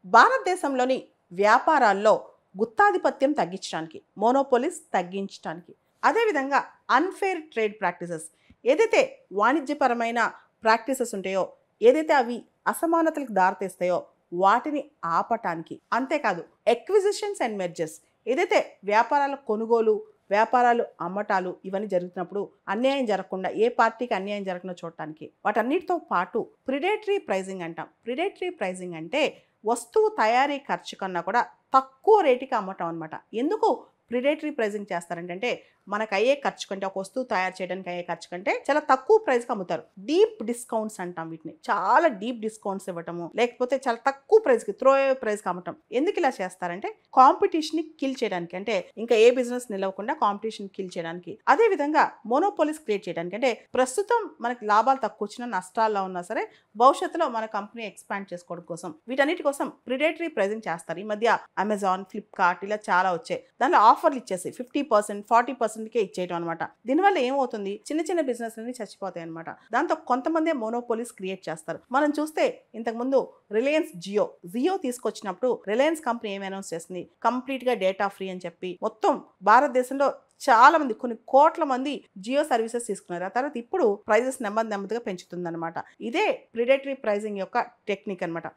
భారతదేశంలోని వ్యాపారాల్లో గుత్తాధిపత్యం తగ్గించడానికి, మోనోపోలిస్ తగ్గించడానికి, అదేవిధంగా అన్ఫేర్ ట్రేడ్ ప్రాక్టీసెస్ ఏదైతే వాణిజ్యపరమైన ప్రాక్టీసెస్ ఉంటాయో, ఏదైతే అవి అసమానతలకు దారితీస్తాయో వాటిని ఆపటానికి, అంతేకాదు ఎక్విజిషన్స్ అండ్ మెర్జర్స్ ఏదైతే వ్యాపారాల కొనుగోలు, వ్యాపారాలు అమ్మటాలు ఇవన్నీ జరుగుతున్నప్పుడు అన్యాయం జరగకుండా, ఏ పార్టీకి అన్యాయం జరగకుండా చూడటానికి, వాటన్నిటితో పాటు ప్రిడేటరీ ప్రైజింగ్ అంటాం. ప్రిడేటరీ ప్రైజింగ్ అంటే వస్తువు తయారీ ఖర్చు కన్నా కూడా తక్కువ రేటుకి అమ్మటం అనమాట. ఎందుకు ప్రిడేటరీ ప్రైజింగ్ చేస్తారంటే మనకు అయ్యే ఖర్చు కంటే, ఒక వస్తువు తయారు చేయడానికి అయ్యే ఖర్చు కంటే చాలా తక్కువ ప్రైస్కి అమ్ముతారు. డీప్ డిస్కౌంట్స్ అంటాం వీటిని. చాలా డీప్ డిస్కౌంట్స్ ఇవ్వటము, లేకపోతే చాలా తక్కువ ప్రైస్కి, త్రో ప్రైస్కి అమ్మటం. ఎందుకు ఇలా చేస్తారంటే కాంపిటీషన్ని కిల్ చేయడానికి, అంటే ఇంకా ఏ బిజినెస్ నిలవకుండా కాంపిటీషన్ కిల్ చేయడానికి. అదేవిధంగా మోనోపోలిస్ క్రియేట్ చేయడానికి, అంటే ప్రస్తుతం మనకి లాభాలు తక్కువ వచ్చినా, నష్టాల్లో ఉన్నా సరే భవిష్యత్తులో మన కంపెనీ ఎక్స్పాండ్ చేసుకోవడం కోసం, వీటన్నిటి కోసం ప్రిడేటరీ ప్రైజింగ్ చేస్తారు. ఈ మధ్య అమెజాన్, ఫ్లిప్కార్ట్ ఇలా చాలా వచ్చాయి. దానిలో ఆఫర్లు ఇచ్చేసి 50%, 40%కే ఇచ్చేయడం అనమాట. దీనివల్ల ఏమవుతుంది, చిన్న చిన్న బిజినెస్ అన్ని చచ్చిపోతాయి అనమాట. దాంతో కొంతమంది మోనోపోలిస్ క్రియేట్ చేస్తారు. మనం చూస్తే ఇంతకుముందు రిలయన్స్ జియో తీసుకొచ్చినప్పుడు రిలయన్స్ కంపెనీ ఏమి అనౌన్స్ చేసింది, కంప్లీట్గా డేటా ఫ్రీ అని చెప్పి మొత్తం భారతదేశంలో చాలా మంది, కొన్ని కోట్ల మంది జియో సర్వీసెస్ తీసుకున్నారు. ఆ తర్వాత ఇప్పుడు ప్రైజెస్ నెమ్మదిగా పెంచుతుంది అనమాట. ఇదే ప్రిడేటరీ ప్రైజింగ్ యొక్క టెక్నిక్ అనమాట.